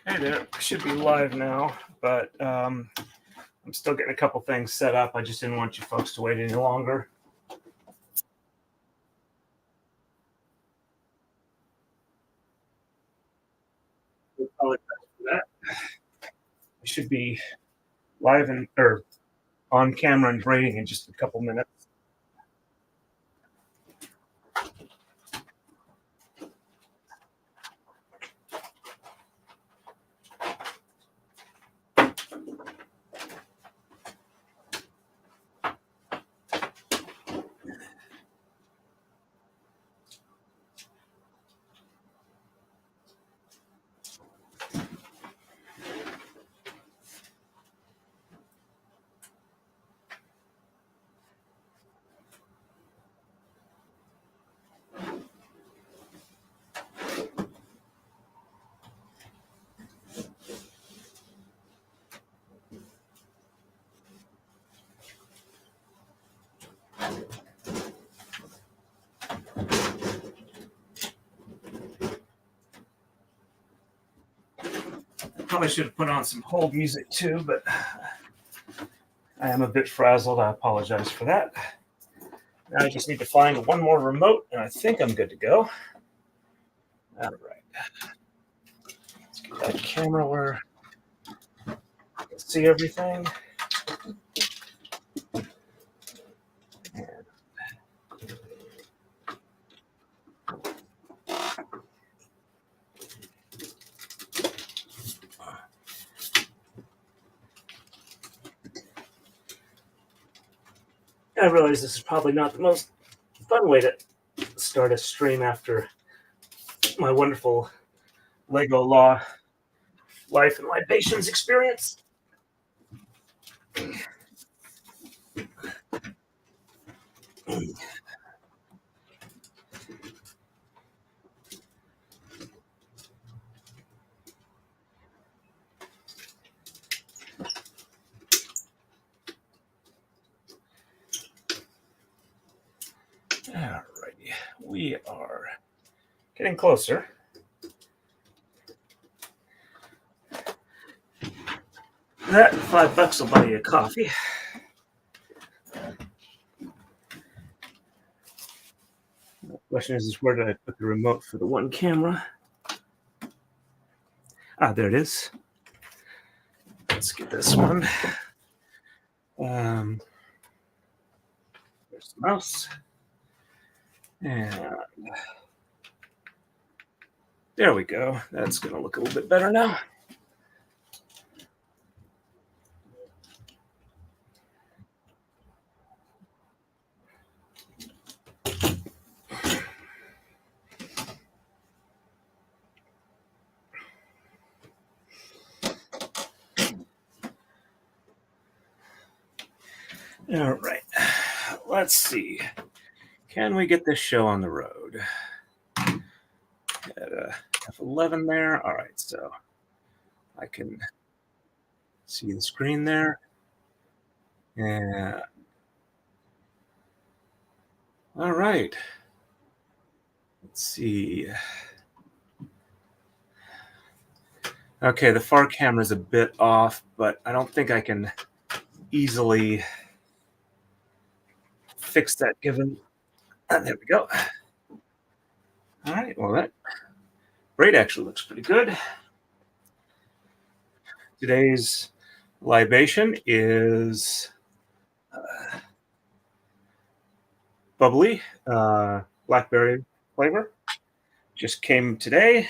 Hey there, I should be live now, but I'm still getting a couple things set up. I just didn't want you folks to wait any longer. Apologize for that. I should be live or on camera and braiding in just a couple minutes. Probably should have put on some hold music too, but I am a bit frazzled. I apologize for that. Now I just need to find one more remote, and I think I'm good to go. All right. Let's get that camera where I can see everything. I realize this is probably not the most fun way to start a stream after my wonderful Lego Law life and libations experience. Alrighty, we are getting closer. That $5 will buy you a coffee. The question is where did I put the remote for the one camera? Ah, there it is. Let's get this one. There's the mouse. And there we go. That's going to look a little bit better now. All right. Let's see. Can we get this show on the road? At F11 there. All right, so I can see the screen there. And all right. Let's see. Okay, the far camera is a bit off, but I don't think I can easily fix that given. There we go. All right, well, that braid actually looks pretty good. Today's libation is bubbly, blackberry flavor. Just came today.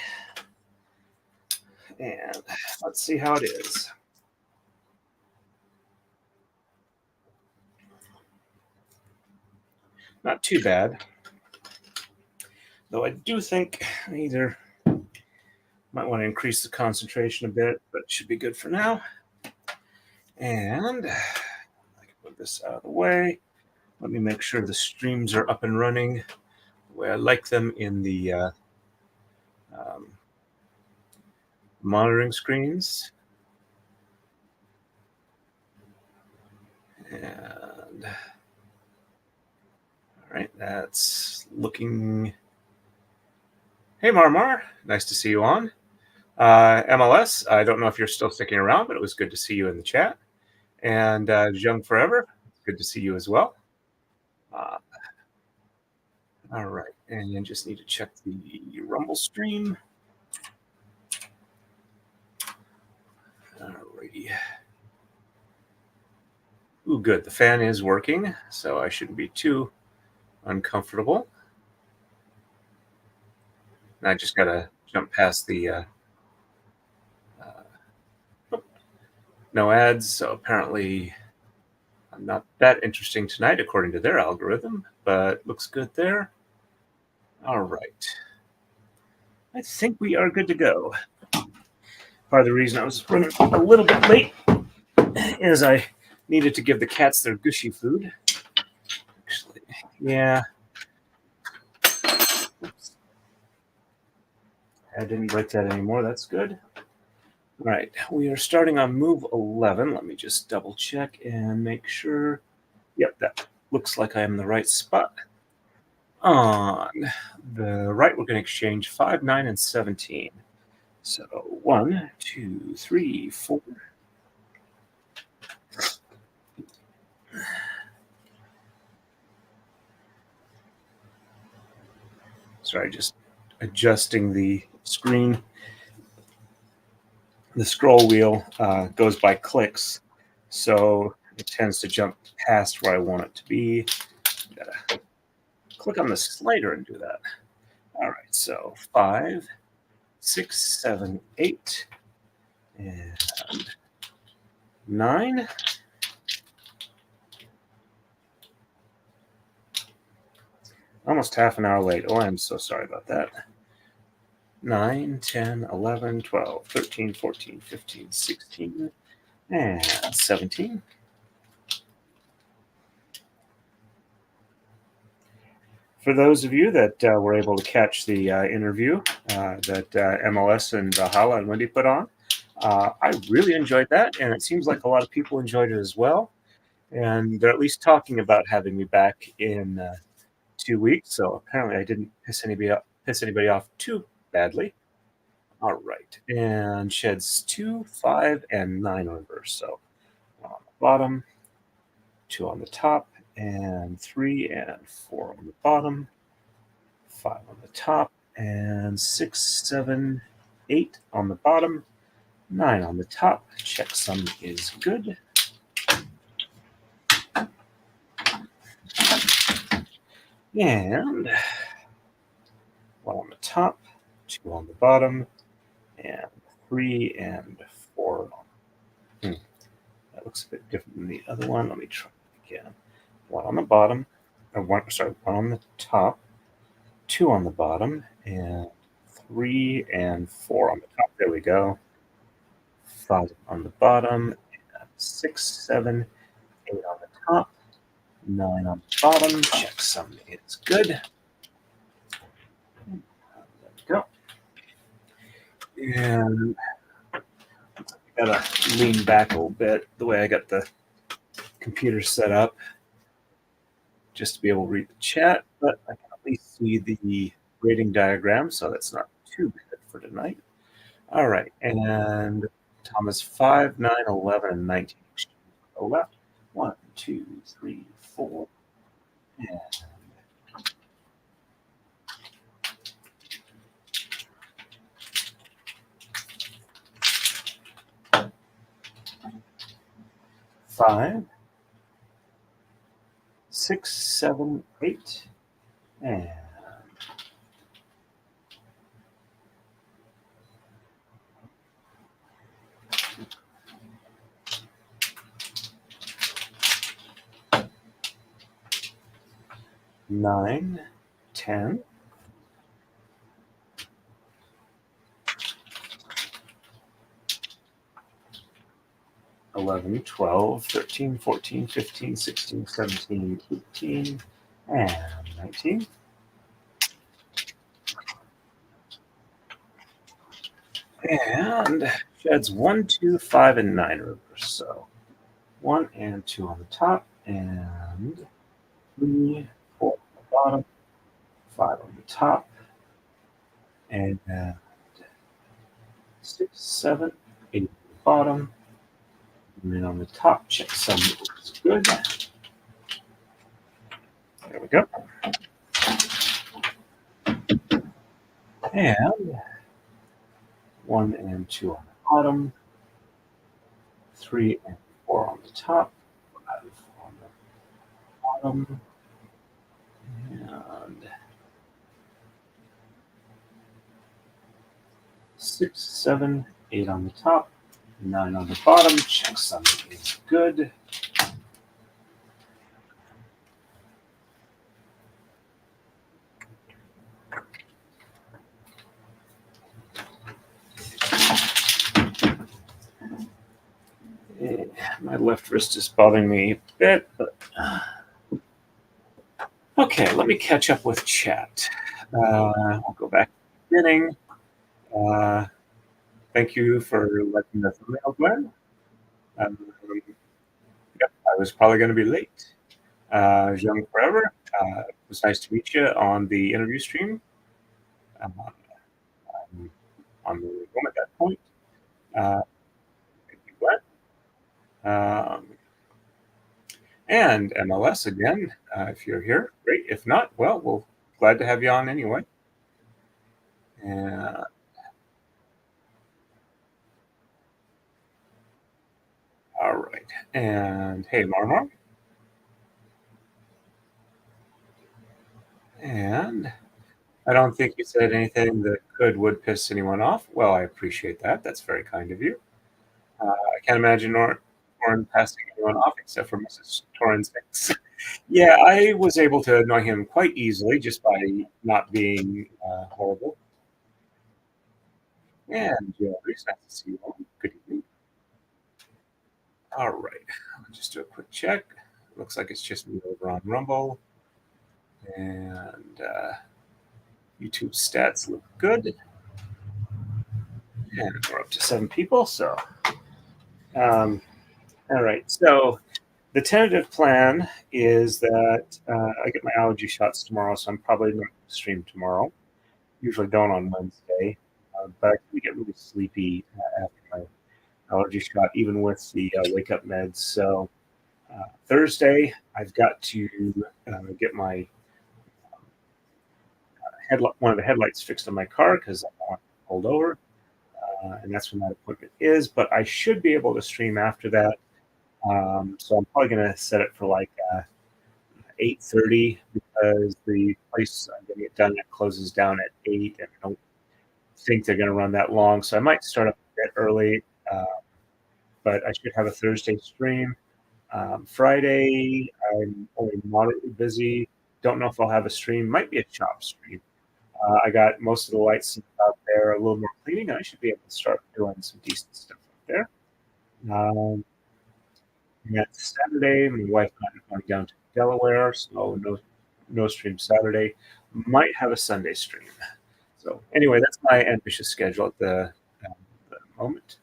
And let's see how it is. Not too bad. Though I do think I either might want to increase the concentration a bit, but it should be good for now. And I can put this out of the way. Let me make sure the streams are up and running the way I like them in the monitoring screens. And all right, that's looking. Hey, Marmar, nice to see you on. MLS, I don't know if you're still sticking around, but it was good to see you in the chat. And Young Forever, good to see you as well. Uh, all right, and you just need to check the Rumble stream. All righty. Ooh, good. The fan is working, so I shouldn't be too uncomfortable. And I just got to jump past the no ads, so apparently I'm not that interesting tonight according to their algorithm, but looks good there. All right. I think we are good to go. Part of the reason I was running a little bit late is I needed to give the cats their gushy food. Actually, yeah. Oops. I didn't break that anymore. That's good. All right, we are starting on move 11. Let me just double check and make sure. Yep, that looks like I am in the right spot. On the right, we're going to exchange 5, 9, and 17. So 1, 2, 3, 4. Sorry, just adjusting the screen. The scroll wheel goes by clicks, so it tends to jump past where I want it to be. Gotta click on the slider and do that. All right, so 5, 6, 7, 8, and 9. Almost half an hour late. Oh, I'm so sorry about that. 9, 10, 11, 12, 13, 14, 15, 16, and 17. For those of you that were able to catch the interview that MLS and Hala and Wendy put on, I really enjoyed that, and it seems like a lot of people enjoyed it as well. And they're at least talking about having me back in 2 weeks. So apparently, I didn't piss anybody off too badly. All right, and sheds 2, 5, and 9 reverse. So 1 on the bottom, 2 on the top, and 3 and 4 on the bottom, 5 on the top, and 6, 7, 8 on the bottom, 9 on the top. Checksum is good. And 1 on the top, 2 on the bottom, and 3 and 4. That looks a bit different than the other one. Let me try it again. 1 on the bottom, or 1 on the top, 2 on the bottom, and 3 and 4 on the top. There we go. 5 on the bottom, 6, 7, 8 on the top, 9 on the bottom. Checksum is good. There we go. And I gotta lean back a little bit the way I got the computer set up just to be able to read the chat, but I can at least see the braiding diagram, so that's not too bad for tonight. All right, and Thomas 5, 9, 11, and 19. The left. 1, 2, 3, 4, and 5, 6, 7, 8, and 9, 10, 11, 12, 13, 14, 15, 16, 17, 18, and 19. And sheds 1, 2, 5, and 9 reverse. So 1 and 2 on the top, and 3, 4 on the bottom, 5 on the top, and 6, 7, 8 on the bottom. And then on the top, check some is good. There we go. And 1 and 2 on the bottom, 3 and 4 on the top, 5 on the bottom, and 6, 7, 8 on the top, 9 on the bottom. Check some is good. My left wrist is bothering me a bit, but okay, let me catch up with chat. I'll go back to the beginning. Thank you for letting the thumbnail go. Yep, I was probably going to be late. Young forever. It was nice to meet you on the interview stream. I'm on the room at that point. And MLS again, if you're here, great. If not, well, we'll glad to have you on anyway. And all right. And hey, Marmar. And I don't think you said anything that would piss anyone off. Well, I appreciate that. That's very kind of you. I can't imagine Torrin passing anyone off except for Mrs. Torrin's ex. Yeah, I was able to annoy him quite easily just by not being horrible. And it's nice to see you all. Good evening. All right, I'll just do a quick check. Looks like it's just me over on Rumble. And YouTube stats look good. And we're up to 7 people, so. All right, so the tentative plan is that I get my allergy shots tomorrow, so I'm probably not going to stream tomorrow. Usually don't on Wednesday, but I can get really sleepy after my allergy shot, even with the wake-up meds. So Thursday, I've got to get my one of the headlights fixed on my car because I want to pulled over, and that's when that appointment is. But I should be able to stream after that. So I'm probably going to set it for like 8:30 because the place I'm getting it done closes down at 8, and I don't think they're going to run that long. So I might start up a bit early, but I should have a Thursday stream. Friday, I'm only moderately busy. Don't know if I'll have a stream. Might be a shop stream. I got most of the lights out there, a little more cleaning, and I should be able to start doing some decent stuff out there. And Saturday, my wife and I are going down to Delaware, so no stream Saturday. Might have a Sunday stream. So anyway, that's my ambitious schedule at the moment.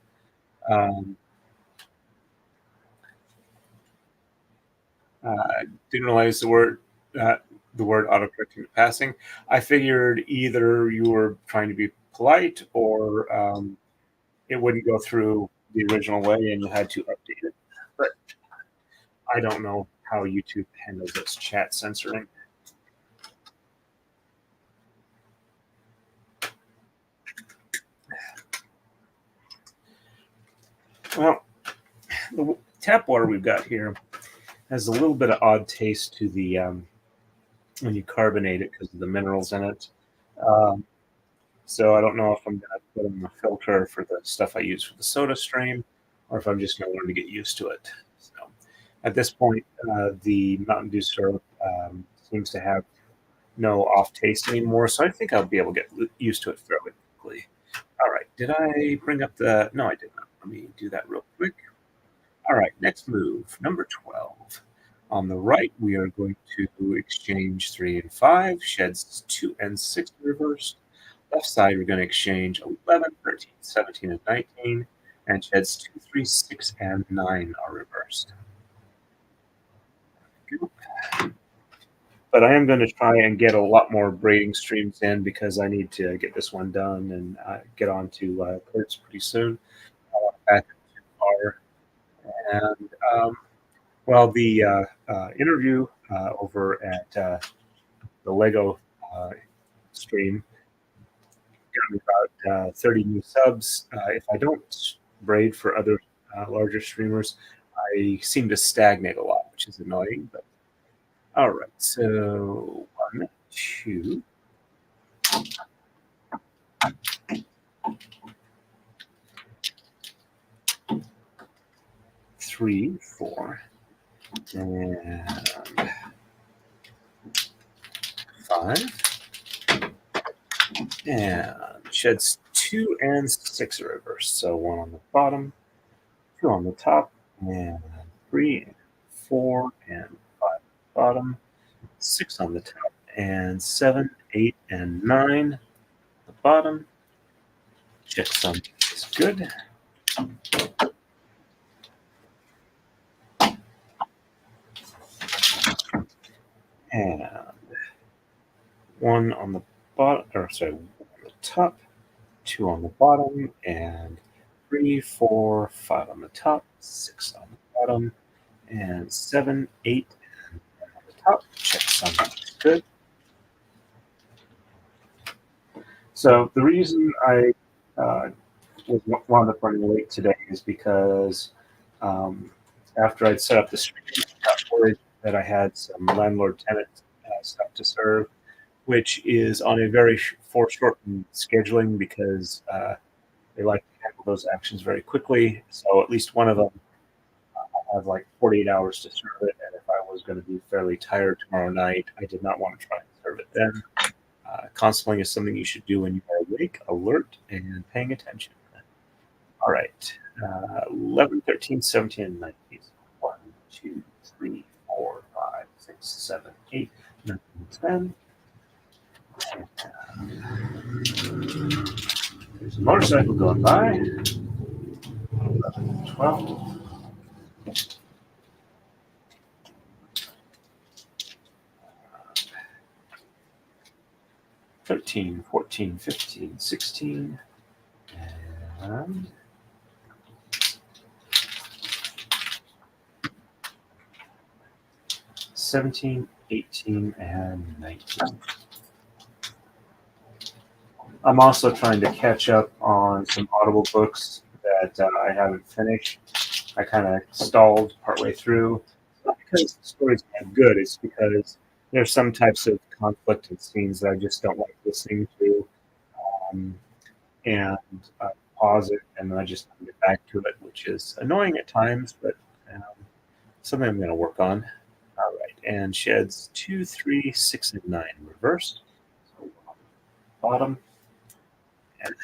Didn't realize the word autocorrecting to passing. I figured either you were trying to be polite or it wouldn't go through the original way and you had to update it. But I don't know how YouTube handles its chat censoring. Well, the tap water we've got here has a little bit of odd taste to the when you carbonate it because of the minerals in it. So I don't know if I'm going to put in a filter for the stuff I use for the soda stream or if I'm just going to learn to get used to it. So at this point, the Mountain Dew syrup seems to have no off taste anymore, so I think I'll be able to get used to it fairly quickly. All right, did I bring up the... No, I did not. Let me do that real quick. All right, next move, number 12. On the right, we are going to exchange 3 and 5, sheds 2 and 6 reversed. Left side, we're going to exchange 11, 13, 17, and 19, and sheds 2, 3, 6, and 9 are reversed. but I am going to try and get a lot more braiding streams in because I need to get this one done and get on to Kurt's pretty soon. Back too far. And well, the interview over at the Lego stream got me about 30 new subs. If I don't braid for other larger streamers, I seem to stagnate a lot, which is annoying. But all right, so 1, 2. 3, 4, and 5, and sheds 2 and 6 are reversed. So 1 on the bottom, 2 on the top, and 3 and 4 and 5 on the bottom, 6 on the top, and 7, 8, and 9 on the bottom. Checksum is good. And 1 on the bottom, or sorry, 1 on the top, 2 on the bottom, and 3, 4, 5 on the top, 6 on the bottom, and 7, 8, and 9 on the top. Checksum is good. So the reason I wound up running late today is because after I'd set up the stream, I got worried that I had some landlord-tenant stuff to serve, which is on a very foreshortened scheduling because they like to handle those actions very quickly. So at least one of them, I have like 48 hours to serve it, and if I was going to be fairly tired tomorrow night, I did not want to try and serve it then. Consoling is something you should do when you are awake, alert, and paying attention. All right. 11, 13, 17, and 19. 1, 2, 3, 4, 5, 6, 7, 8, 9, 10. There's a motorcycle going by. 11, 12. 13, 14, 15, 16, and 17, 18, and 19. I'm also trying to catch up on some Audible books that I haven't finished. I kind of stalled partway through. Not because the stories aren't good, it's because there's some types of conflict and scenes that I just don't like listening to. And I pause it and then I just get back to it, which is annoying at times, but something I'm going to work on. All right, and sheds 2, 3, 6, and 9 reversed. So bottom. And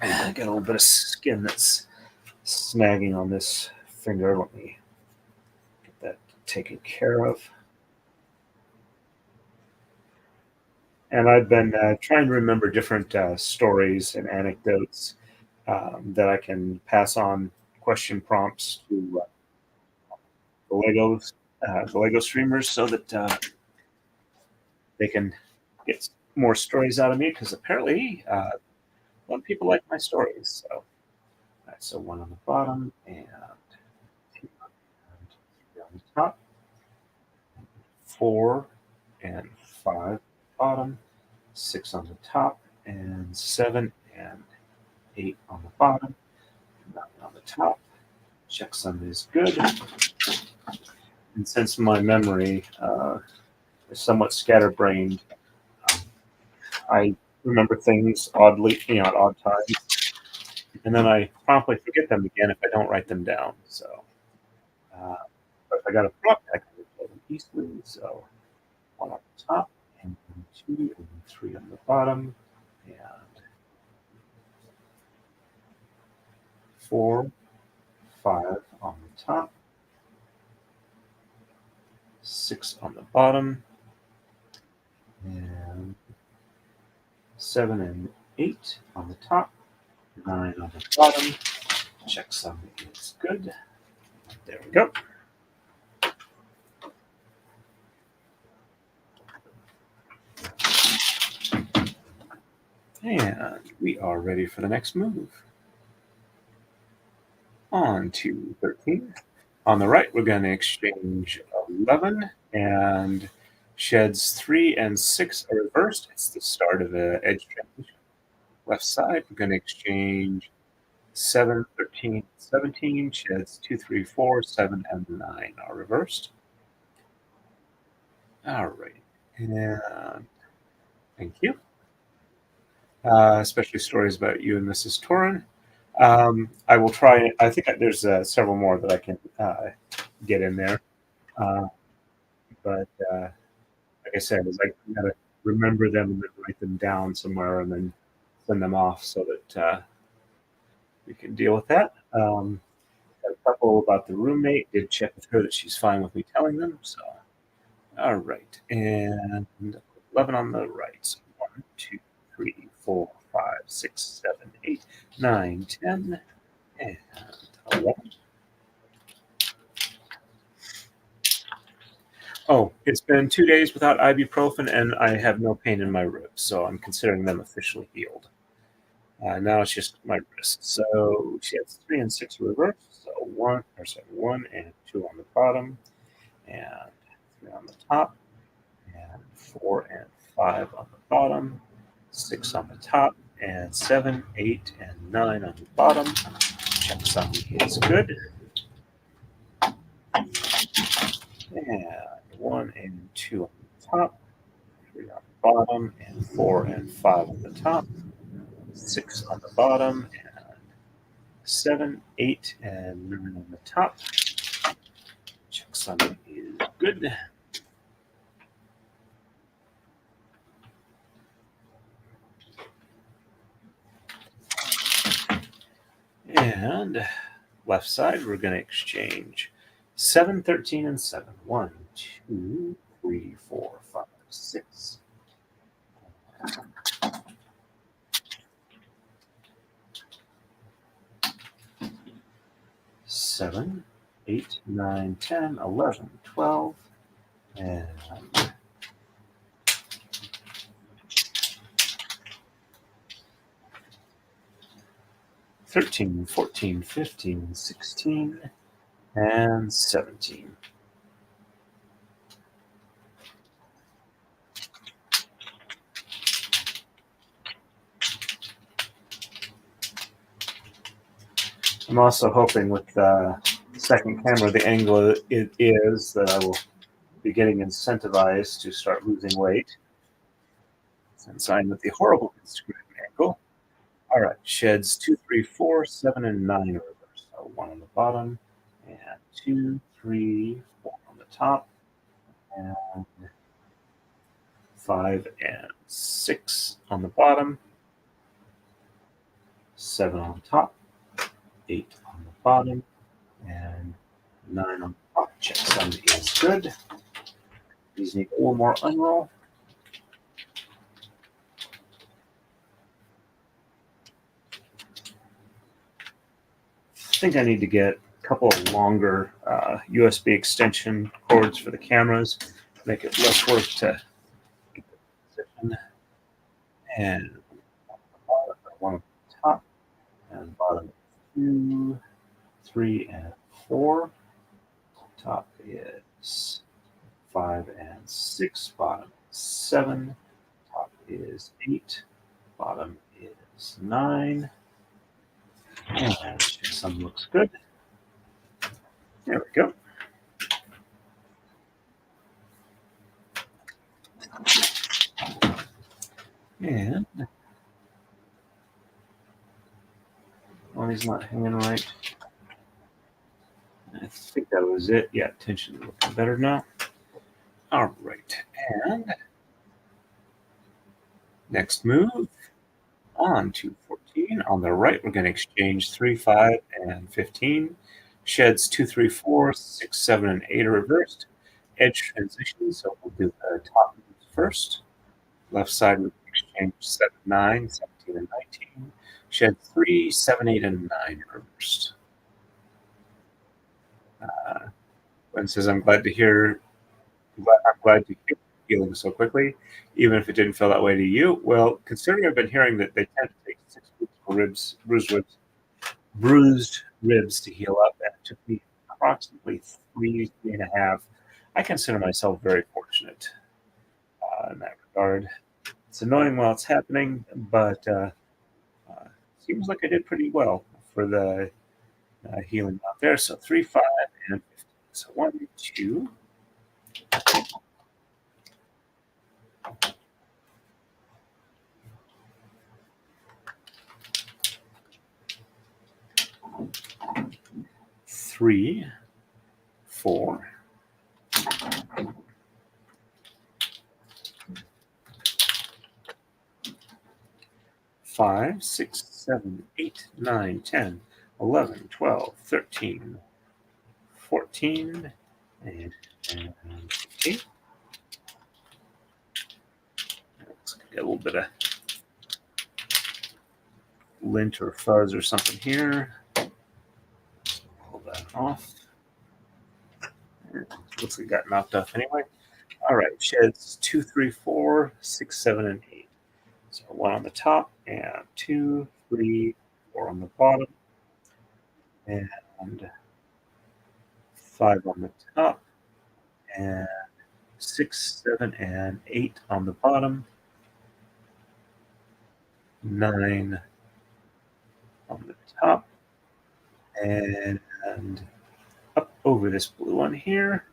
I got a little bit of skin that's snagging on this finger. Let me get that taken care of. And I've been trying to remember different stories and anecdotes that I can pass on question prompts to the Lego streamers, so that they can get more stories out of me. Because apparently, a lot of people like my stories. So, so 1 on the bottom and 2 on the top, 4 and 5 bottom, 6 on the top, and 7 and 8 on the bottom, 9 on the top. Checksum is good. And since my memory is somewhat scatterbrained, I remember things oddly, at odd times, and then I promptly forget them again if I don't write them down. So, but if I got a prompt, I can recall them easily. So, 1 on the top, and 2 and 3 on the bottom, and 4, 5 on the top, 6 on the bottom, and 7 and 8 on the top, 9 on the bottom. Checksum is good. There we go. And we are ready for the next move. On to 13. On the right, we're going to exchange 11 and sheds 3 and 6 are reversed. It's the start of the edge transition. Left side, we're going to exchange 7, 13, 17, sheds 2, 3, 4, 7, and 9 are reversed. All right. And thank you. Especially stories about you and Mrs. Torin. I will try. I think there's several more that I can get in there. But like I said, is I gotta remember them and then write them down somewhere and then send them off so that we can deal with that. A couple about the roommate. Did check with her that she's fine with me telling them. So, all right, and 11 on the right. So 1, 2, 3, 4, 5, 6, 7, 8, 9, 10, and 11. Oh, it's been 2 days without ibuprofen, and I have no pain in my ribs, so I'm considering them officially healed. Now it's just my wrist. So she has 3 and 6 reversed. So 1 and 2 on the bottom, and 3 on the top, and 4 and 5 on the bottom, 6 on the top, and 7, 8, and 9 on the bottom. Checksum is good. And 1 and 2 on the top, 3 on the bottom, and 4 and 5 on the top, 6 on the bottom, and 7, 8, and 9 on the top. Checksum is good. And left side, we're going to exchange 7, 13, and 7. 1, 2, 3, 4, 5, 6. 7, 8, 9, 10, 11, 12, and 13, 14, 15, 16, and 17. I'm also hoping with the second camera, the angle it is, that I will be getting incentivized to start losing weight, since I'm with the horrible Instagram angle. All right, sheds 2, 3, 4, 7, and 9 are reversed. So 1 on the bottom, and 2, 3, 4 on the top, and 5 and 6 on the bottom, 7 on the top, 8 on the bottom, and 9 on the top. Checksum is good. These need a little more unroll. I think I need to get a couple of longer USB extension cords for the cameras, make it less work to get the position. And one on the top, and bottom 2, 3, and 4. Top is 5 and 6. Bottom 7. Top is 8. Bottom is 9. And checksum looks good. There we go. And well, he's not hanging right. I think that was it. Yeah, tension looking better now. All right, and next move on to 14. On the right, we're going to exchange 3, 5, and 15. Sheds 2, 3, 4, 6, 7, and 8 are reversed. Edge transition, so we'll do the top moves first. Left side, we exchange 7, 9, 17, and 19. Shed 3, 7, 8, and 9 are reversed. Gwen says, I'm glad to hear healing so quickly, even if it didn't feel that way to you. Well, considering I've been hearing that they tend to take 6 weeks for bruised ribs to heal up, and it took me approximately 3.5. I consider myself very fortunate in that regard. It's annoying while it's happening, but uh, seems like I did pretty well for the healing out there. So 3, 5, and 15. So 1, 2. 3, 4, 5, 6, 7, 8, 9, 10, 11, 12, 13, 14, and 15. Let's get a little bit of lint or fuzz or something here. Pull that off. Looks like it got knocked off anyway. All right, sheds 2, 3, 4, 6, 7, and 8. So 1 on the top, and 2, 3, 4 on the bottom, and 5 on the top, and 6, 7, and 8 on the bottom, 9 on the top, and up over this blue one here.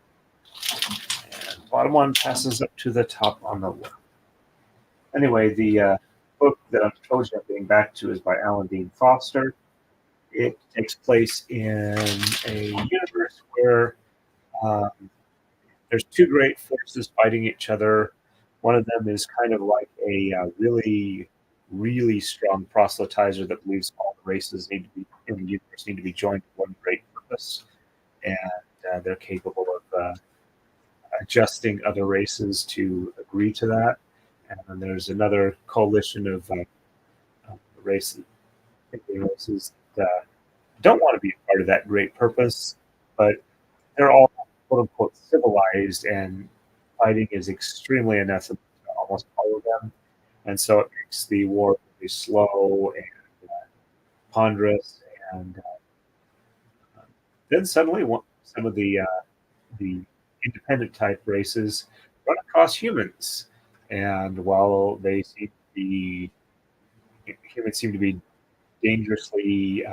And bottom one passes up to the top on the left. Anyway, the book that I'm told you I'm getting back to is by Alan Dean Foster. It takes place in a universe where um, there's 2 great forces fighting each other. One of them is kind of like a really, really strong proselytizer that believes all the races need to be in the universe need to be joined to one great purpose, and they're capable of adjusting other races to agree to that. And then there's another coalition of races that don't want to be a part of that great purpose, but they're all quote unquote civilized, and fighting is extremely anathema to almost all of them. And so it makes the war really slow and ponderous. And then suddenly, some of the independent type races run across humans, and while they seem to be humans seem to be dangerously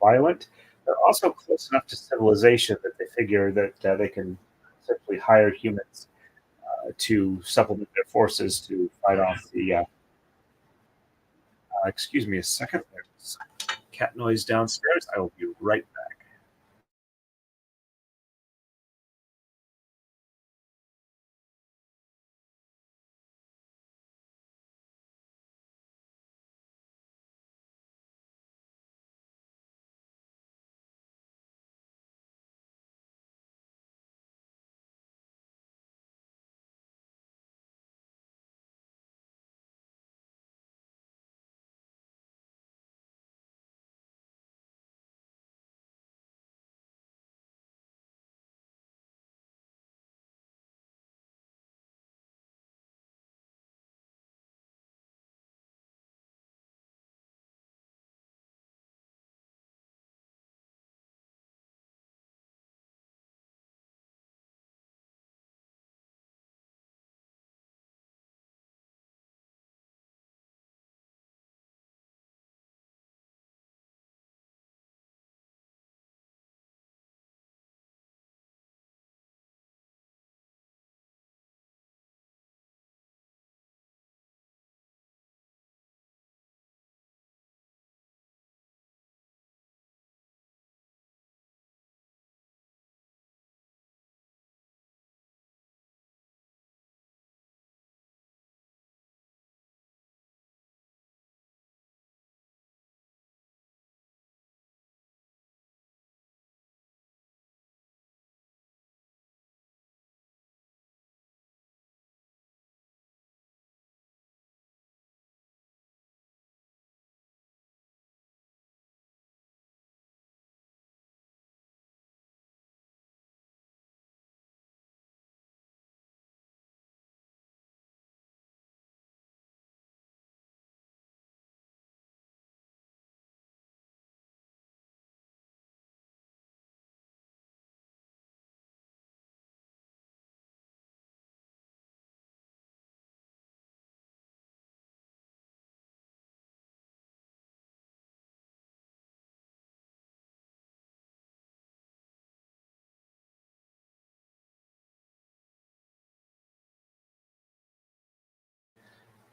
violent, they're also close enough to civilization that they figure that they can essentially hire humans to supplement their forces to fight off the. Excuse me a second. There's cat noise downstairs. I will be right back.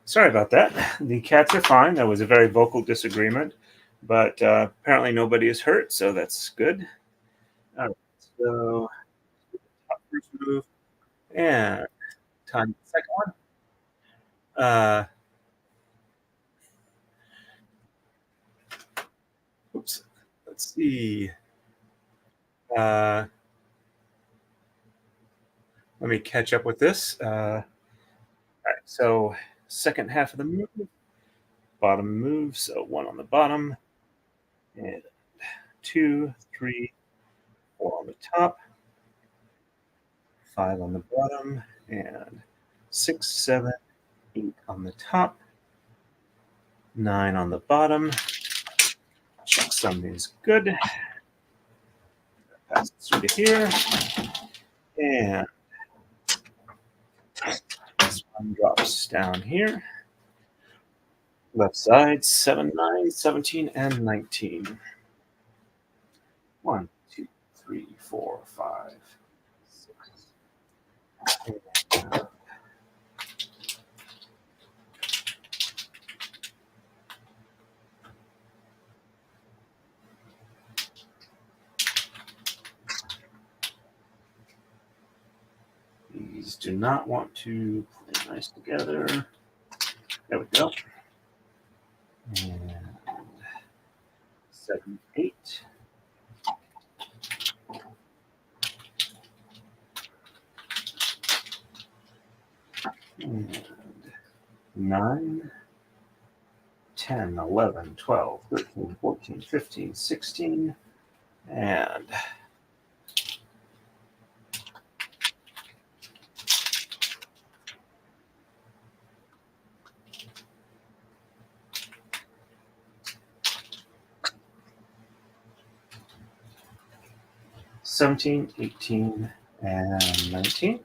Sorry about that. The cats are fine. That was a very vocal disagreement, but apparently nobody is hurt, so that's good. All right, so first move, and time for the second one. Uh, oops. Let's see. Uh, Let me catch up with this. All right, so second half of the move, bottom move, so one on the bottom, and two, three, four on the top, five on the bottom, and six, seven, eight on the top, nine on the bottom. Checksum is good. Pass it through to here, and this one drops down here. Left side, 7, 9, 17, and 19. 1, 2, 3, 4, 5, 6. These do not want to play nice together. There we go. And 7, 8. And 9, 10, 11, 12, 13, 14, 15, 16, and 17, 18, and 19.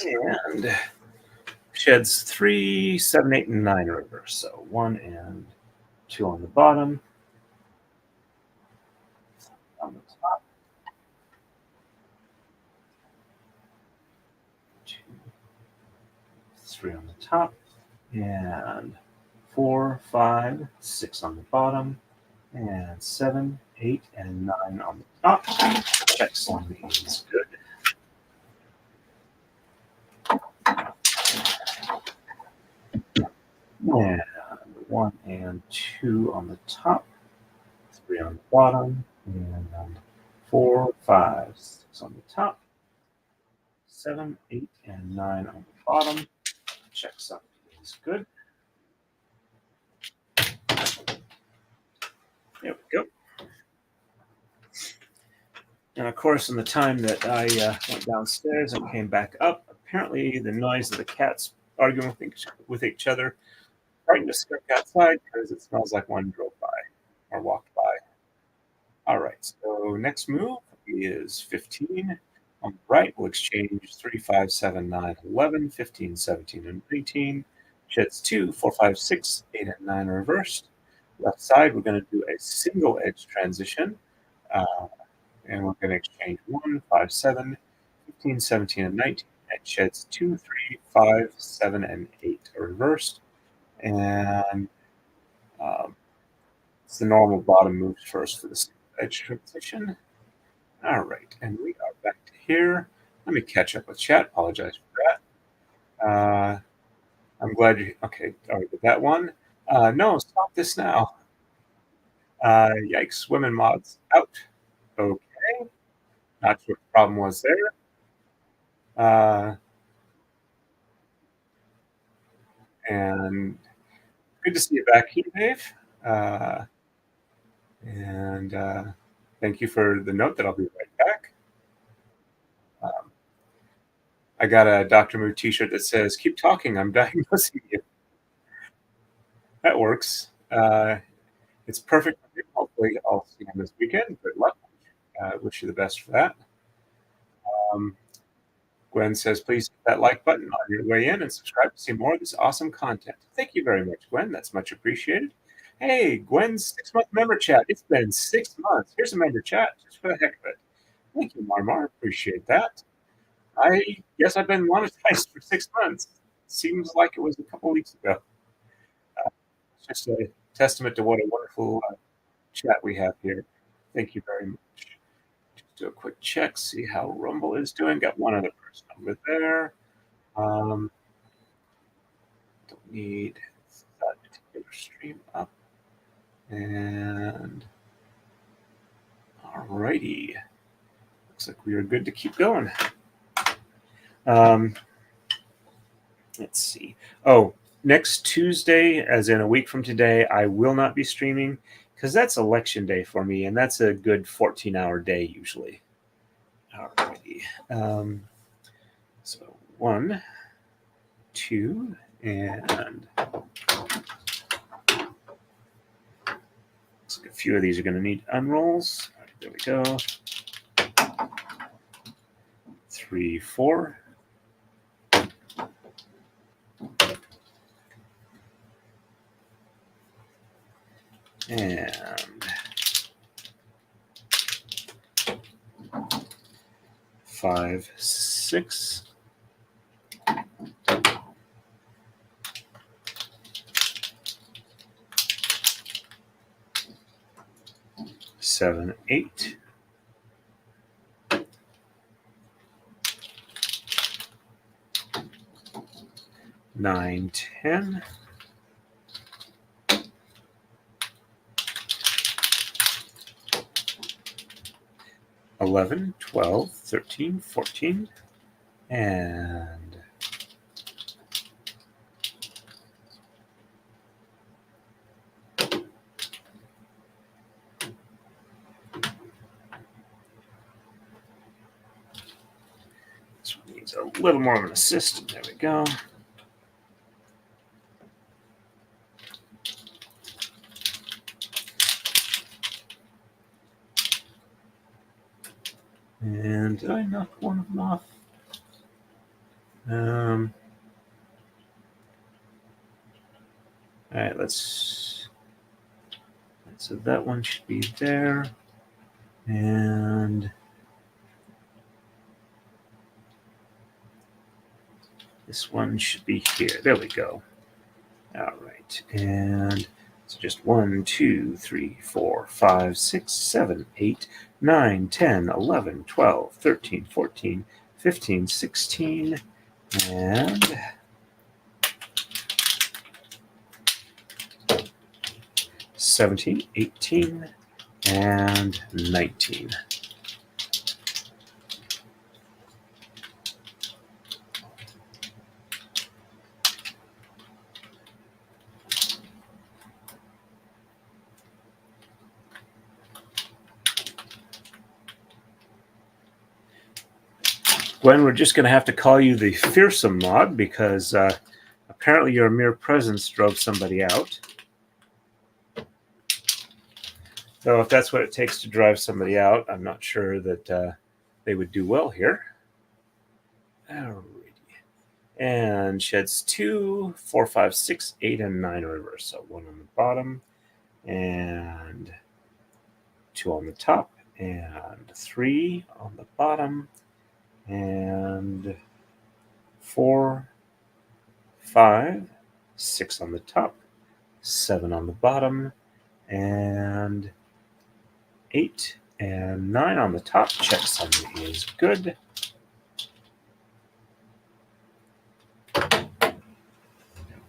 And sheds 3, 7, 8, and 9 reverse. So 1 and 2 on the bottom. On the top. 2, 3 on the top. And 4, 5, 6 on the bottom. And 7, 8, and 9 on the top. Checksum is good. And 1 and 2 on the top, 3 on the bottom, and 4, 5, 6 on the top, 7, 8, and 9 on the bottom. Checksum is good. There we go. And of course, in the time that I went downstairs and came back up, apparently the noise of the cats arguing with each other frightened us to go outside because it smells like one drove by or walked by. All right, so next move is 15. On the right, we'll exchange 3, 5, 7, 9, 11, 15, 17, and 19. Sheds 2, 4, 5, 6, 8, and 9 reversed. Left side, we're going to do a single edge transition. And we're going to exchange 1, 5, 7, 15, 17, and 19. And sheds 2, 3, 5, 7, and 8 are reversed. And it's the normal bottom moves first for the single edge transition. All right, and we are back to here. Let me catch up with chat. Apologize for that. I'm glad you. Okay, all right, with that one. No, stop this now. Yikes, women mods out. Okay, not sure what the problem was there. And good to see you back here, Dave. And thank you for the note that I'll be right back. I got a Dr. Moo t-shirt that says, "Keep talking, I'm diagnosing you." That works. It's perfect for me. Hopefully I'll see him this weekend. Good luck. Wish you the best for that. Gwen says, please hit that like button on your way in and subscribe to see more of this awesome content. Thank you very much, Gwen. That's much appreciated. Hey, Gwen's 6-month member chat. It's been 6 months. Here's a member chat just for the heck of it. Thank you, Marmar. Appreciate that. I guess I've been monetized for 6 months. Seems like it was a couple weeks ago. It's just a testament to what a wonderful chat we have here. Thank you very much. Just do a quick check, see how Rumble is doing. Got one other person over there. Don't need that particular stream up. And alrighty. Looks like we are good to keep going. Let's see. Oh, next Tuesday, as in a week from today, I will not be streaming because that's election day for me, and that's a good 14-hour day usually. Alrighty. So 1, 2, and looks like a few of these are going to need unrolls. All right, there we go. 3, 4. And 5, 6. Seven, 8. 9, 10. 11, 12, 13, 14, and 'This one needs a little more of an assist. There we go. And did I knock one of them off? All right, so that one should be there. And this one should be here. There we go. All right. And so just 1, 2, 3, 4, 5, 6, 7, 8, 9, 10, 11, 12, 13, 14, 15, 16, and 17, 18, and 19. Gwen, we're just going to have to call you the fearsome mod because apparently your mere presence drove somebody out. So if that's what it takes to drive somebody out, I'm not sure that they would do well here. Alrighty. And sheds 2, 4, 5, 6, 8, and 9 in reverse. So 1 on the bottom, and 2 on the top, and 3 on the bottom, and 4, 5, 6 on the top, 7 on the bottom, and 8 and 9 on the top. Checksum is good.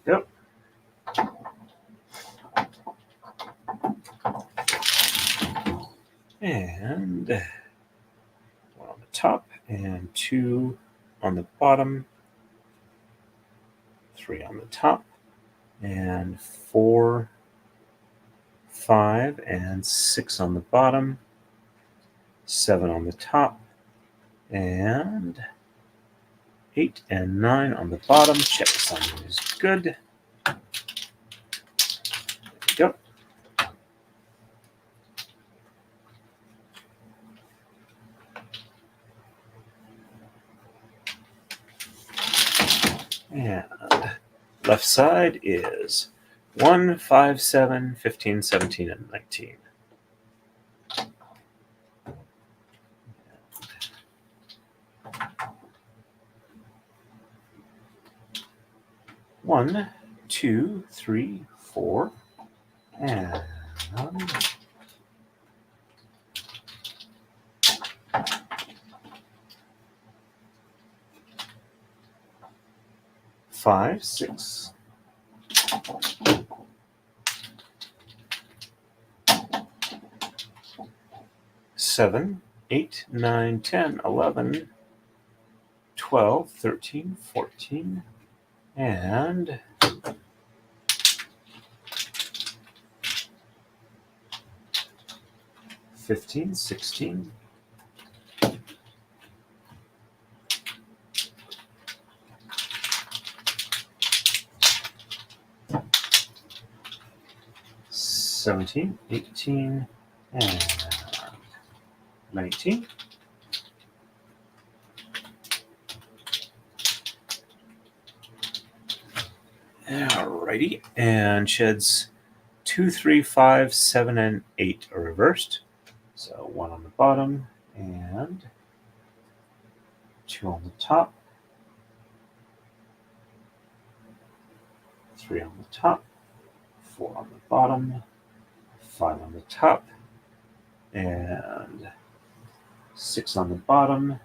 Yep. And 1 on the top, and 2 on the bottom, 3 on the top, and 4, 5, and 6 on the bottom, 7 on the top, and 8 and 9 on the bottom. Checksum is good. There we go. And left side is 1, 5, 7, 15, 17, and 19. 1, 2, 3, 4, and 5, 6, 7, 8, 9, 10, 11, 12, 13, 14, and 15, 16, 17, 18, and 19. Alrighty, and sheds 2, 3, 5, 7, and 8 are reversed. So 1 on the bottom and 2 on the top, 3 on the top, 4 on the bottom, 5 on the top, and 6 on the bottom,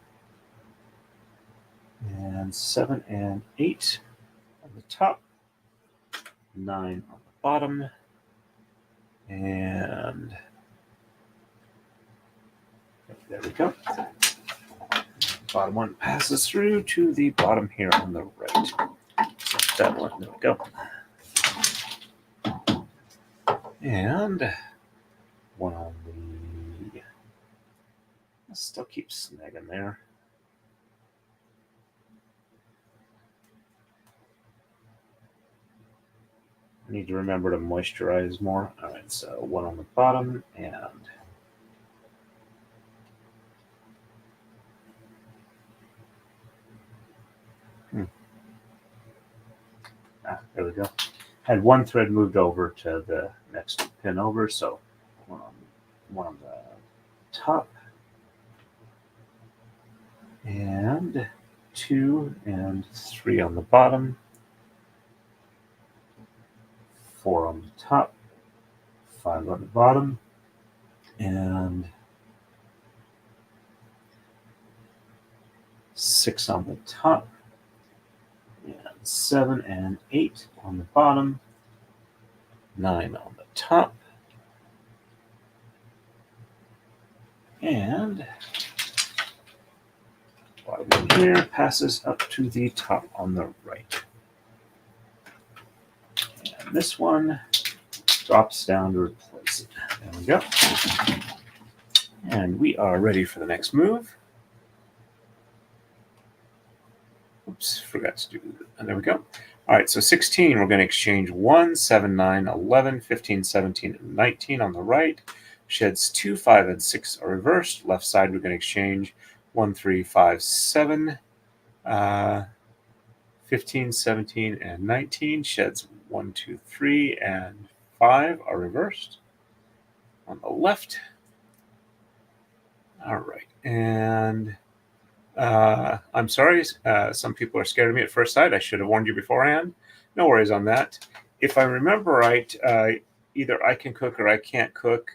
and 7 and 8 on the top, 9 on the bottom, and there we go. Bottom one passes through to the bottom here on the right. So that one, there we go. And one on the, I still keep snagging there. I need to remember to moisturize more. All right, so one on the bottom and there we go. Had one thread moved over to the next pin over, so one on the top and 2 and 3 on the bottom, 4 on the top, 5 on the bottom, and 6 on the top, and 7 and 8 on the bottom, 9 on the top, and bottom here passes up to the top on the right. And this one drops down to replace it. There we go. And we are ready for the next move. Oops, forgot to do that. There we go. All right, so 16, we're going to exchange 1, 7, 9, 11, 15, 17, and 19 on the right. Sheds 2, 5, and 6 are reversed. Left side, we're going to exchange 1, 3, 5, 7, 15, 17, and 19. Sheds 1, 2, 3, and 5 are reversed. On the left. All right, and I'm sorry, some people are scared of me at first sight. I should have warned you beforehand. No worries on that. If I remember right, either I Can Cook or I Can't Cook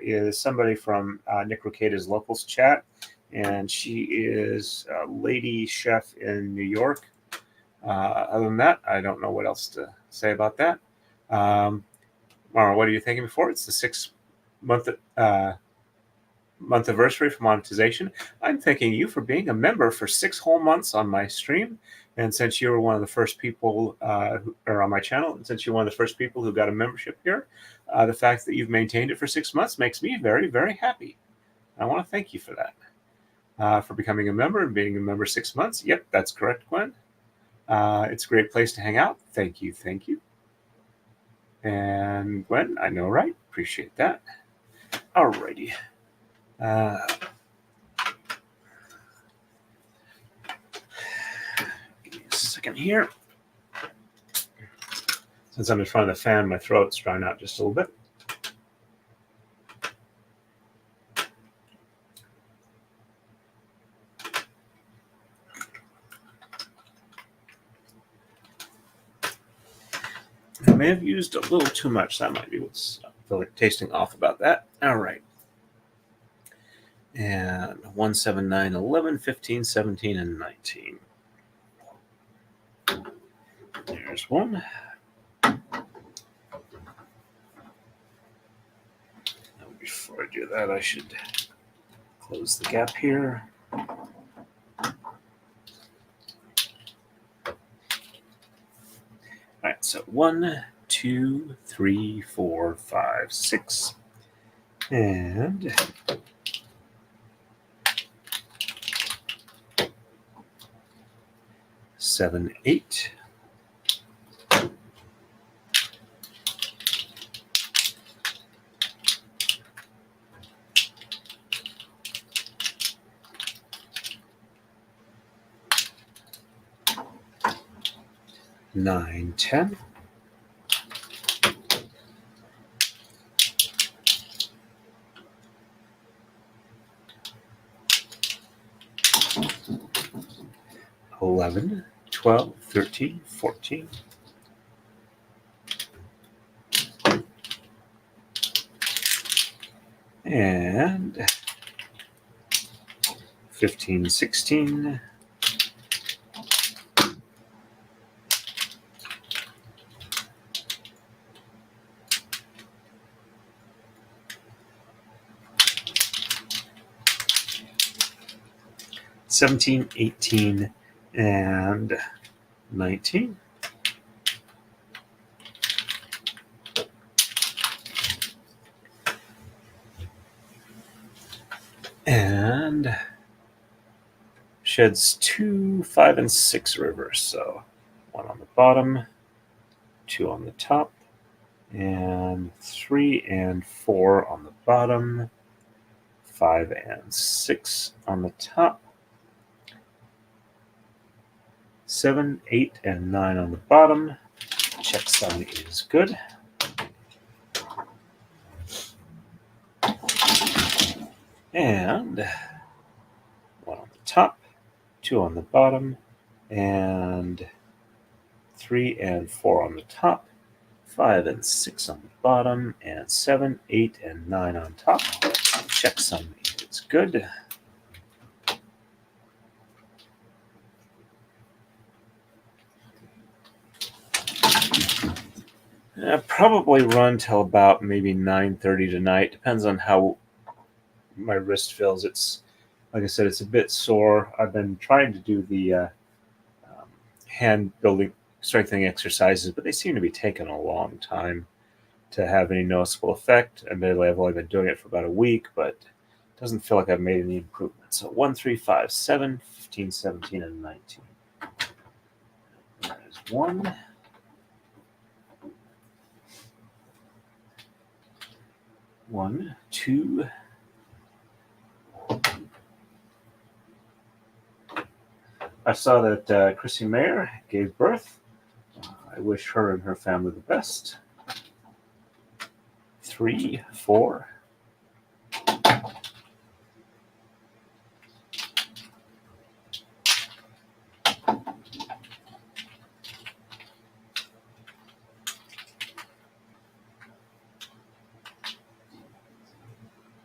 is somebody from Nick Rocada's Locals chat, and she is a lady chef in New York. Other than that, I don't know what else to say about that. Mara, what are you thinking before? It's the 6-month anniversary for monetization. I'm thanking you for being a member for 6 whole months on my stream. And since you were one of the first people who are on my channel, and since you're one of the first people who got a membership here, the fact that you've maintained it for 6 months makes me very, very happy. I want to thank you for that, for becoming a member and being a member 6 months. Yep, that's correct, Gwen. It's a great place to hang out. Thank you, thank you. And Gwen, I know, right? Appreciate that. Alrighty. Give me a second here. Since I'm in front of the fan, my throat's drying out just a little bit. may have used a little too much. That might be what's tasting off about that. All right. And 1, 7, 9, 11, 15, 17, and 19. There's one. Before I do that, I should close the gap here. All right, so 1, 2, 3, 4, 5, 6, and 7, 8. Nine, 10. 11, 12, 13, 14. And 15, 16. 17, 18, and 19. And sheds 2, 5, and 6 reverse. So 1 on the bottom, 2 on the top, and 3 and 4 on the bottom, 5 and 6 on the top, 7, 8, and 9 on the bottom. Checksum is good. And 1 on the top, 2 on the bottom, and 3 and 4 on the top, 5 and 6 on the bottom, and 7, 8, and 9 on top. Checksum is good. Probably run till about maybe 9:30 tonight. Depends on how my wrist feels. It's, like I said, it's a bit sore. I've been trying to do the hand building strengthening exercises, but they seem to be taking a long time to have any noticeable effect. Admittedly, I've only been doing it for about a week, but it doesn't feel like I've made any improvement. So 1, 3, 5, 7, 15, 17, and 19. There's 1. 1, 2. I saw that Chrissy Mayer gave birth. I wish her and her family the best. 3, 4.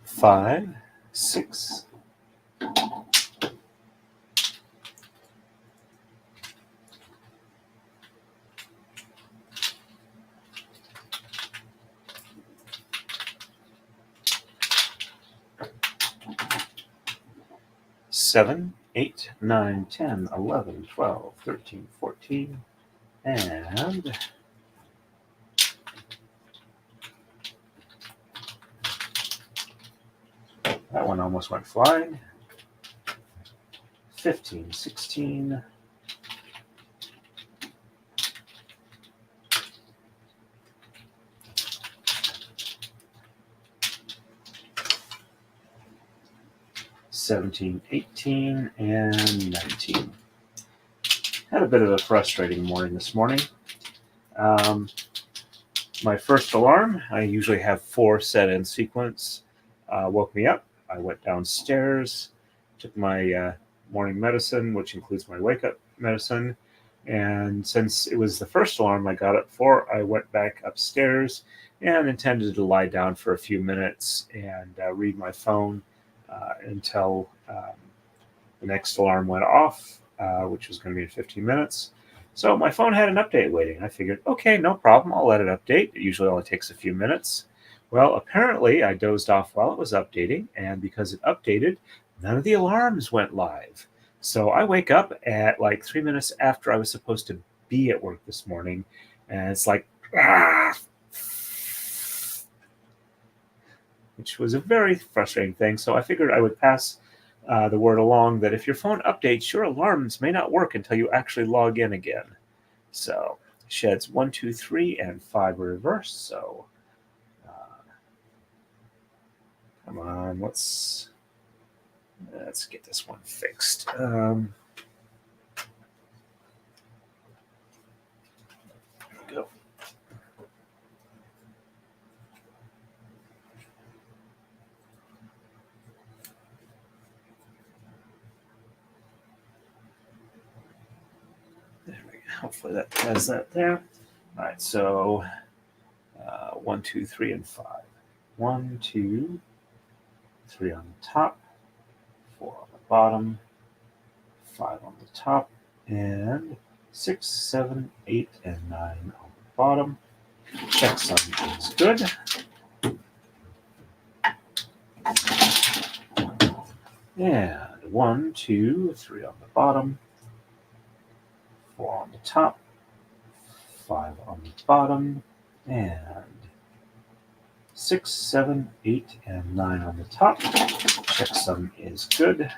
5, 6. 7, 8, 9, 10, 11, 12, 13, 14, and that one almost went flying. 15, 16, 17, 18, and 19. Had a bit of a frustrating morning this morning. My first alarm, I usually have 4 set in sequence, woke me up. I went downstairs, took my morning medicine, which includes my wake-up medicine, And since it was the first alarm I got up for, I went back upstairs and intended to lie down for a few minutes and read my phone until the next alarm went off, which was going to be in 15 minutes. So my phone had an update waiting. I figured, okay, no problem. I'll let it update. It usually only takes a few minutes. Well, apparently I dozed off while it was updating, and because it updated, none of the alarms went live. So I wake up at like 3 minutes after I was supposed to be at work this morning, and it's like, ah, which was a very frustrating thing. So I figured I would pass the word along that if your phone updates, your alarms may not work until you actually log in again. So sheds 1, 2, 3, and 5 are reversed. So come on, let's get this one fixed. There we go. There we go. Hopefully that has that there. All right, so 1, 2, 3, and 5. 1, 2, 3 on the top, 4 on the bottom, 5 on the top, and 6, 7, 8, and 9 on the bottom. Checksum is good. And 1, 2, 3 on the bottom, 4 on the top, 5 on the bottom, and 6, 7, 8, and 9 on the top. Checksum is good.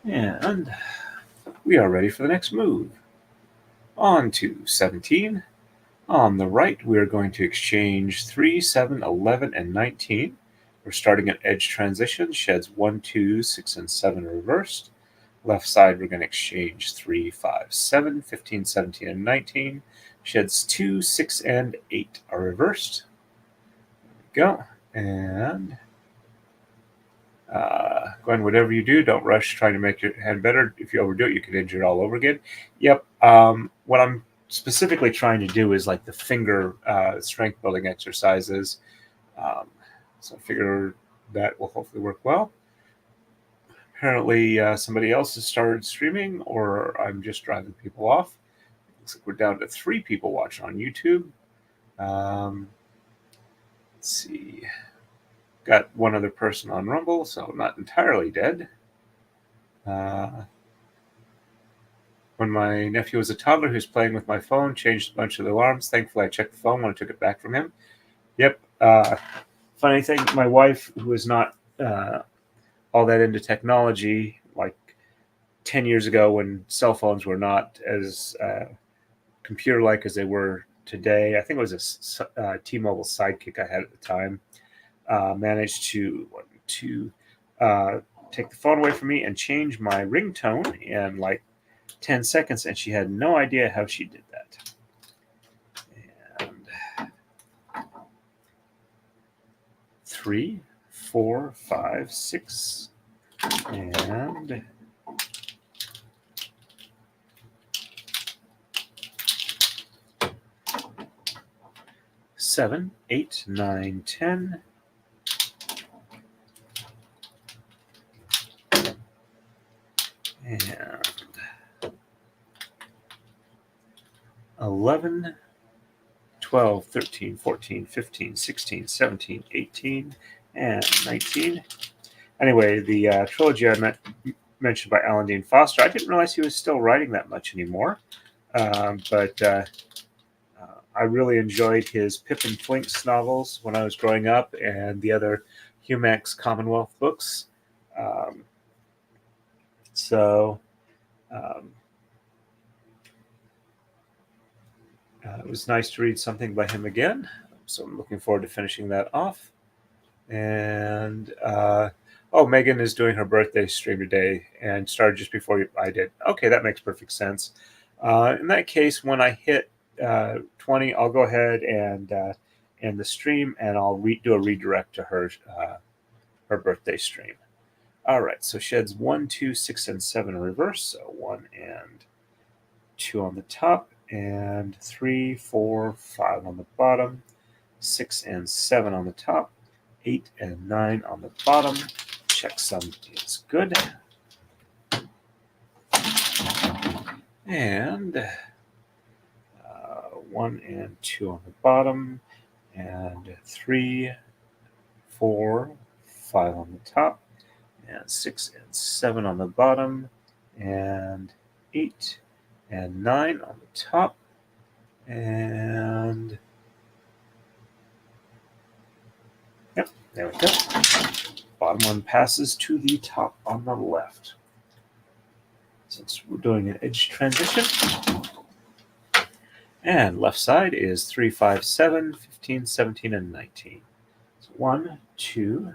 And we are ready for the next move. On to 17. On the right, we are going to exchange 3, 7, 11, and 19. We're starting an edge transition. Sheds 1, 2, 6, and 7 reversed. Left side, we're going to exchange 3, 5, 7, 15, 17, and 19. Sheds 2, 6, and 8 are reversed. There we go. And Glenn, whatever you do, don't rush trying to make your hand better. If you overdo it, you could injure it all over again. Yep. What I'm specifically trying to do is like the finger strength building exercises. So I figure that will hopefully work well. Apparently somebody else has started streaming, or I'm just driving people off. Looks like we're down to 3 people watching on YouTube. Let's see. Got one other person on Rumble, so not entirely dead. When my nephew was a toddler who's playing with my phone, changed a bunch of the alarms. Thankfully, I checked the phone when I took it back from him. Yep. Funny thing, my wife, who is not all that into technology, like 10 years ago when cell phones were not as computer-like as they were today, I think it was a T-Mobile Sidekick I had at the time, managed to take the phone away from me and change my ringtone in like 10 seconds, and she had no idea how she did that. And 3, 4, 5, 6, and 7, 8, 9, 10. And 11, 12, 13, 14, 15, 16, 17, 18, and 19. Anyway, the trilogy I mentioned by Alan Dean Foster, I didn't realize he was still writing that much anymore. But I really enjoyed his Pip and Flinks novels when I was growing up, and the other Humax Commonwealth books. It was nice to read something by him again. So I'm looking forward to finishing that off. And Megan is doing her birthday stream today and started just before I did. Okay, that makes perfect sense. In that case, when I hit 20, I'll go ahead and end the stream, and I'll do a redirect to her birthday stream. All right, so sheds 1, 2, 6, and 7 in reverse. So 1 and 2 on the top, and 3, 4, 5 on the bottom, 6 and 7 on the top, 8 and 9 on the bottom. Checksum is good. And 1 and 2 on the bottom, and 3, 4, 5 on the top, and 6 and 7 on the bottom, and 8 and 9 on the top, and yep, there we go. Bottom one passes to the top on the left. Since we're doing an edge transition. And left side is 3, 5, 7, 15, 17, and 19. So 1, 2,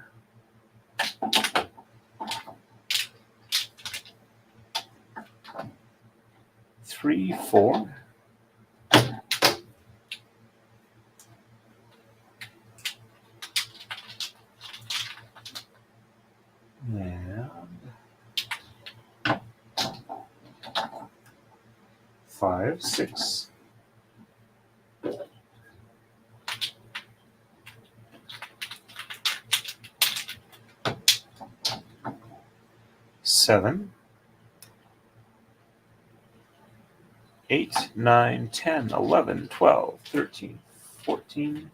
3, 4, and 5, 6, 7, 8, 9, 10, 11, 12, 13, 14,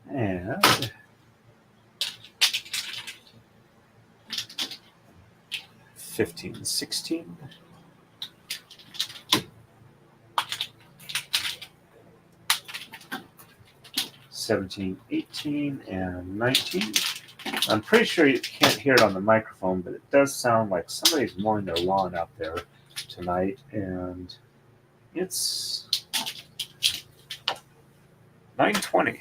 and 15, 16, 17, 18, and 19. I'm pretty sure you can't hear it on the microphone, but it does sound like somebody's mowing their lawn out there tonight, and it's 9:20.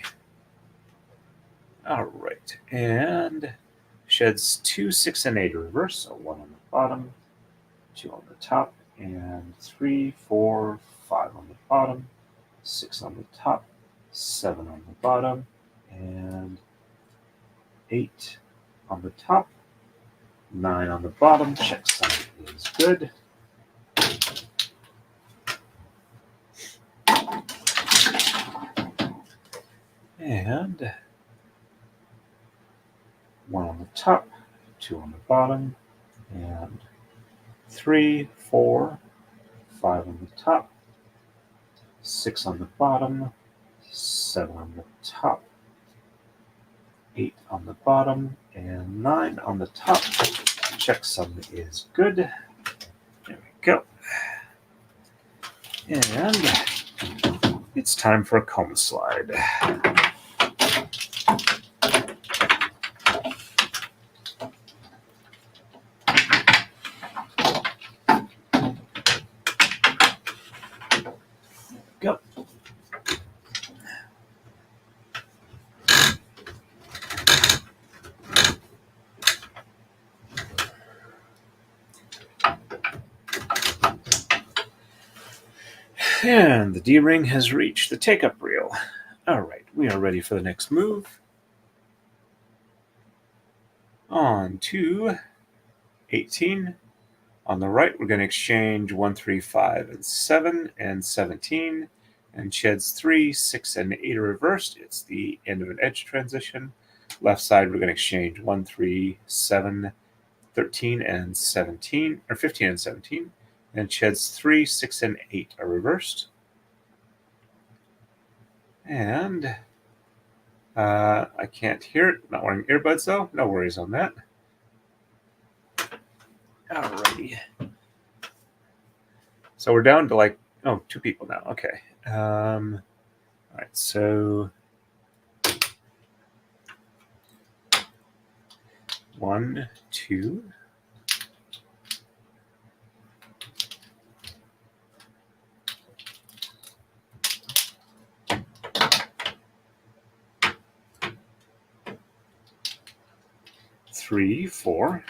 All right, and sheds 2, 6, and 8 in reverse, so 1 on the bottom, 2 on the top, and 3, 4, 5 on the bottom, 6 on the top, 7 on the bottom, and 8 on the top, 9 on the bottom. Checksum is good. And 1 on the top, 2 on the bottom, and 3, 4, 5 on the top, 6 on the bottom, 7 on the top, 8 on the bottom, and 9 on the top. Checksum is good. There we go. And it's time for a comb slide. Go. And the D-ring has reached the take-up reel. All right, we are ready for the next move. On to 18. On the right, we're going to exchange 1, 3, 5, and 7, and 17. And sheds 3, 6, and 8 are reversed. It's the end of an edge transition. Left side, we're going to exchange 1, 3, 7, 13, and 17, or 15 and 17. And sheds 3, 6, and 8 are reversed. And I can't hear it. Not wearing earbuds, though. No worries on that. Alrighty. So we're down to like, 2 people now. Okay. All right, so 1, 2. 3, 4.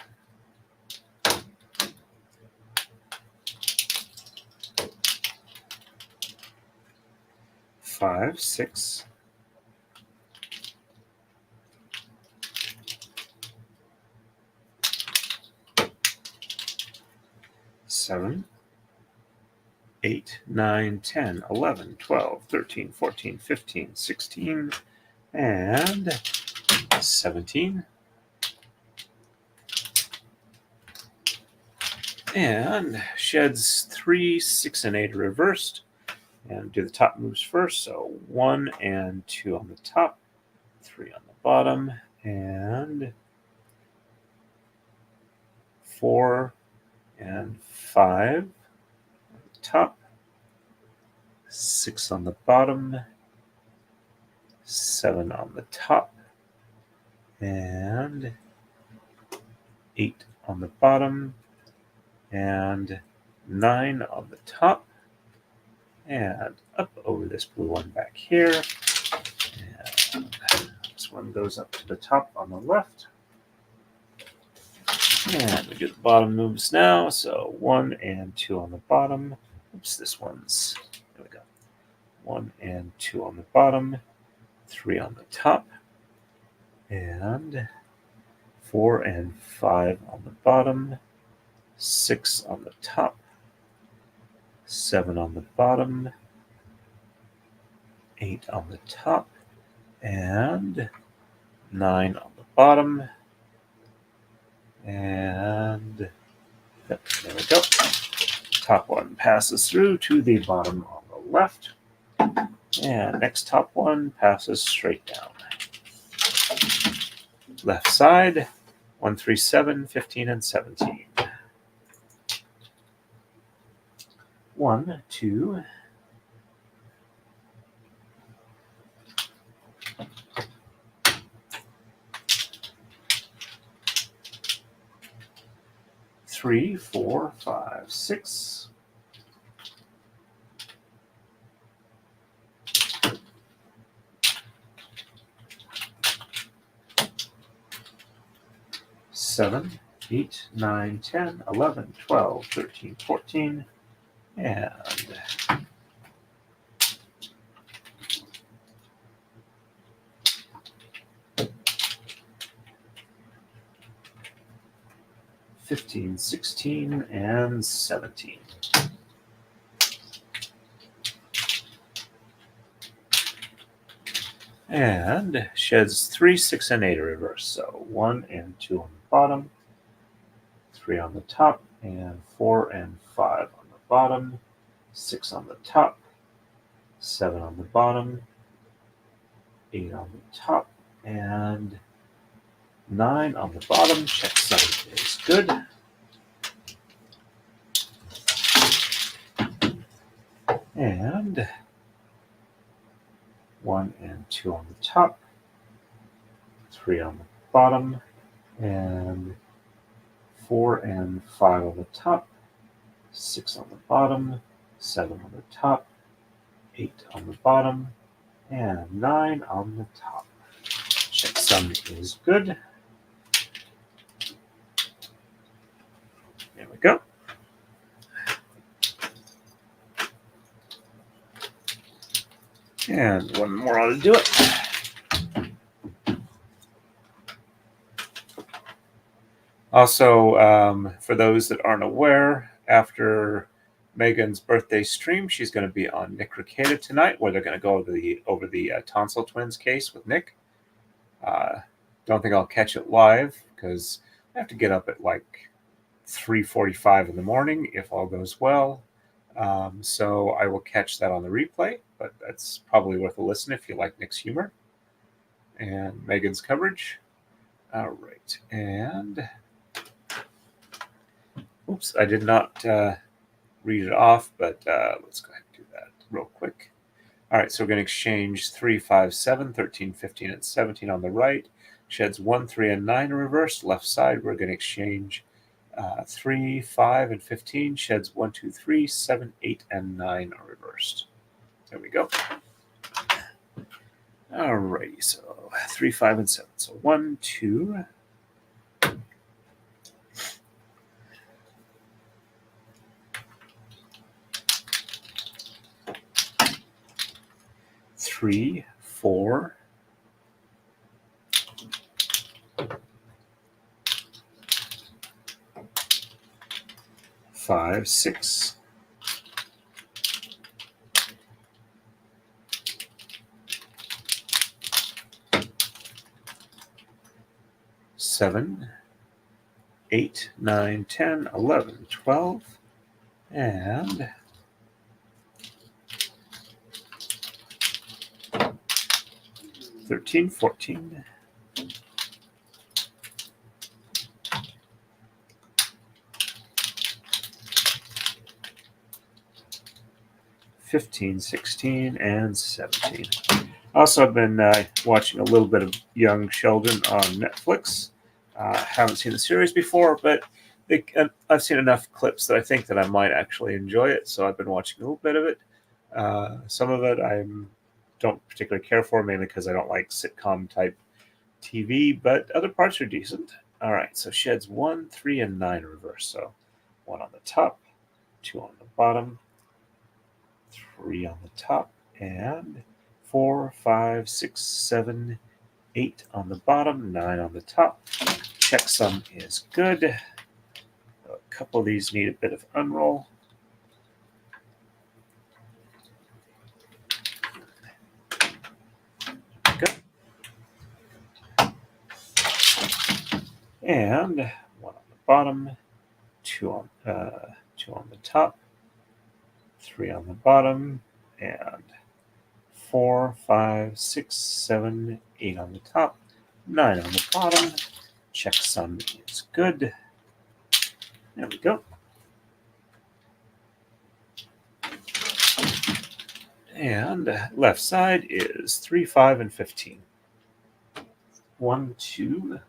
5, 6. 7, 8, 9, 10, 11, 12, 13, 14, 15, 16, and 17. And sheds 3, 6, and 8 reversed. And do the top moves first. So 1 and 2 on the top, 3 on the bottom, and 4 and 5 on the top, 6 on the bottom, 7 on the top, and 8 on the bottom, and 9 on the top, and up over this blue one back here. And this one goes up to the top on the left. And we do the bottom moves now. So 1 and 2 on the bottom. Oops, this one's, there we go. 1 and 2 on the bottom, 3 on the top, and 4 and 5 on the bottom, 6 on the top, 7 on the bottom, 8 on the top, and 9 on the bottom, and yep, there we go. Top one passes through to the bottom on the left, and next top one passes straight down. Left side, 1, 3, 7, 15, and 17. 1, 2, 3, 4, 5, 6. 7, 8, 9, 10, 11, 12, 13, 14, and 15, 16, and 17. And sheds 3, 6, and 8 are reversed. So 1 and 2 on the bottom, 3 on the top, and 4 and 5 on the bottom, 6 on the top, 7 on the bottom, 8 on the top, and 9 on the bottom. Check 7 is good. And 1 and 2 on the top, 3 on the bottom, and 4 and 5 on the top, 6 on the bottom, 7 on the top, 8 on the bottom, and 9 on the top. Checksum is good. There we go. And one more ought to do it. Also, for those that aren't aware, after Megan's birthday stream, she's going to be on Nick Ricada tonight, where they're going to go over the tonsil twins case with Nick. Don't think I'll catch it live because I have to get up at like 3:45 in the morning if all goes well. So I will catch that on the replay, but that's probably worth a listen if you like Nick's humor and Megan's coverage. All right, and oops, I did not read it off, but let's go ahead and do that real quick. All right, so we're going to exchange 3, 5, 7, 13, 15, and 17 on the right. Sheds 1, 3, and 9 are reversed. Left side, we're going to exchange 3, 5, and 15. Sheds 1, 2, 3, 7, 8, and 9 are reversed. There we go. All righty, so 3, 5, and 7. So 1, 2, 3, 4, 5, 5, 6, 7, 8, 9, 10, 11, 12, and 13, 14, 15, 16, and 17. Also, I've been watching a little bit of Young Sheldon on Netflix. Haven't seen the series before, but I've seen enough clips that I think that I might actually enjoy it. So I've been watching a little bit of it. Some of it I don't particularly care for, mainly because I don't like sitcom type TV, but other parts are decent. All right, so sheds 1, 3, and 9 reverse. So 1 on the top, 2 on the bottom, 3 on the top, and 4, 5, 6, 7, 8 on the bottom, 9 on the top. Checksum is good. A couple of these need a bit of unroll. Good. And 1 on the bottom, 2 on the top, 3 on the bottom, and 4, 5, 6, 7, 8 on the top, 9 on the bottom. Checksum is good. There we go. And left side is 3, 5, and 15. 1, 2,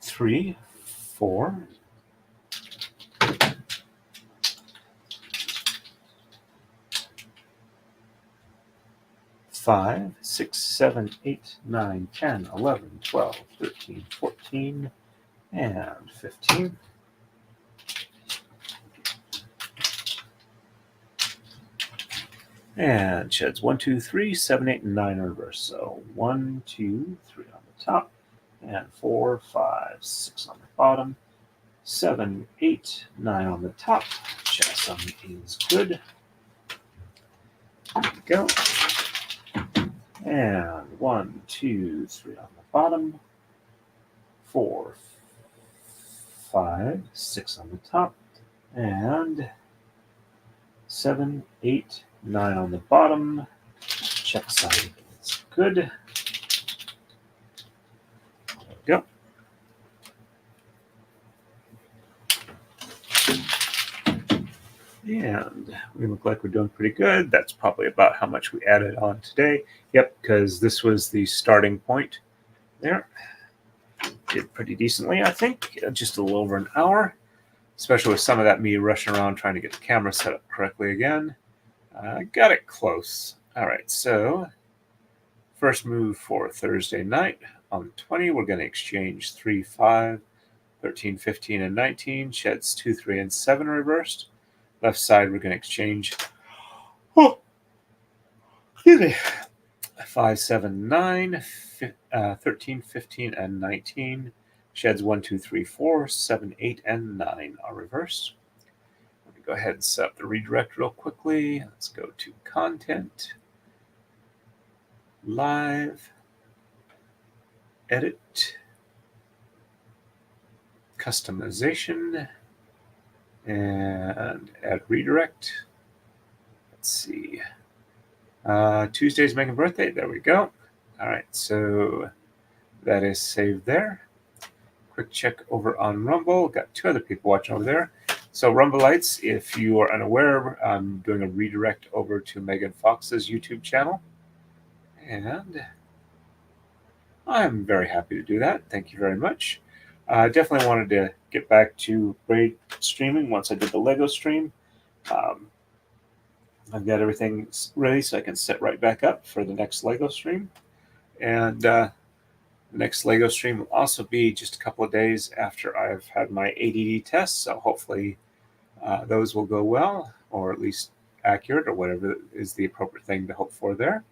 3, 4, 5, 6, 7, 8, 9, 10, 11, 12, 13, 14, and 15. And sheds 1, 2, 3, 7, 8, and 9 in reverse. So 1, 2, 3 on the top, and 4, 5, 6 on the bottom, 7, 8, 9 on the top. Checksum is good. There we go. And 1, 2, 3 on the bottom, 4, 5, 6 on the top, and 7, 8, 9 on the bottom. Checksum is good. There we go. And we look like we're doing pretty good. That's probably about how much we added on today. Yep, because this was the starting point there. Did pretty decently, I think. Just a little over an hour, especially with some of that me rushing around trying to get the camera set up correctly again. Got it close. All right, so first move for Thursday night on 20, we're going to exchange 3, 5, 13, 15, and 19. Sheds 2, 3, and 7 reversed. Left side, we're going to exchange 5, 7, 9, 13, 15, and 19. Sheds 1, 2, 3, 4, 7, 8, and 9 are reversed. Let me go ahead and set up the redirect real quickly. Let's go to Content, Live, Edit, Customization, and add redirect. Let's see. Tuesday's Megan birthday. There we go. All right, so that is saved there. Quick check over on Rumble. Got 2 other people watching over there. So Rumbleites, if you are unaware, I'm doing a redirect over to Megan Fox's YouTube channel. And I'm very happy to do that. Thank you very much. I definitely wanted to get back to braid streaming once I did the Lego stream. I've got everything ready so I can set right back up for the next Lego stream. And the next Lego stream will also be just a couple of days after I've had my ADD test. So hopefully those will go well, or at least accurate, or whatever is the appropriate thing to hope for there.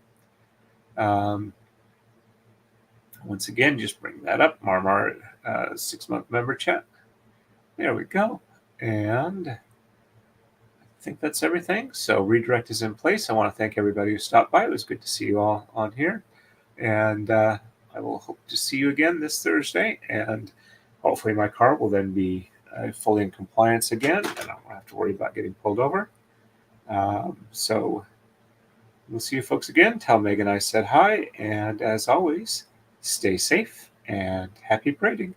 Once again, just bring that up, Marmar 6-month member chat. There we go. And I think that's everything. So redirect is in place. I want to thank everybody who stopped by. It was good to see you all on here. And I will hope to see you again this Thursday. And hopefully my car will then be fully in compliance again, and I won't have to worry about getting pulled over. So we'll see you folks again. Tell Megan I said hi. And as always, stay safe and happy braiding.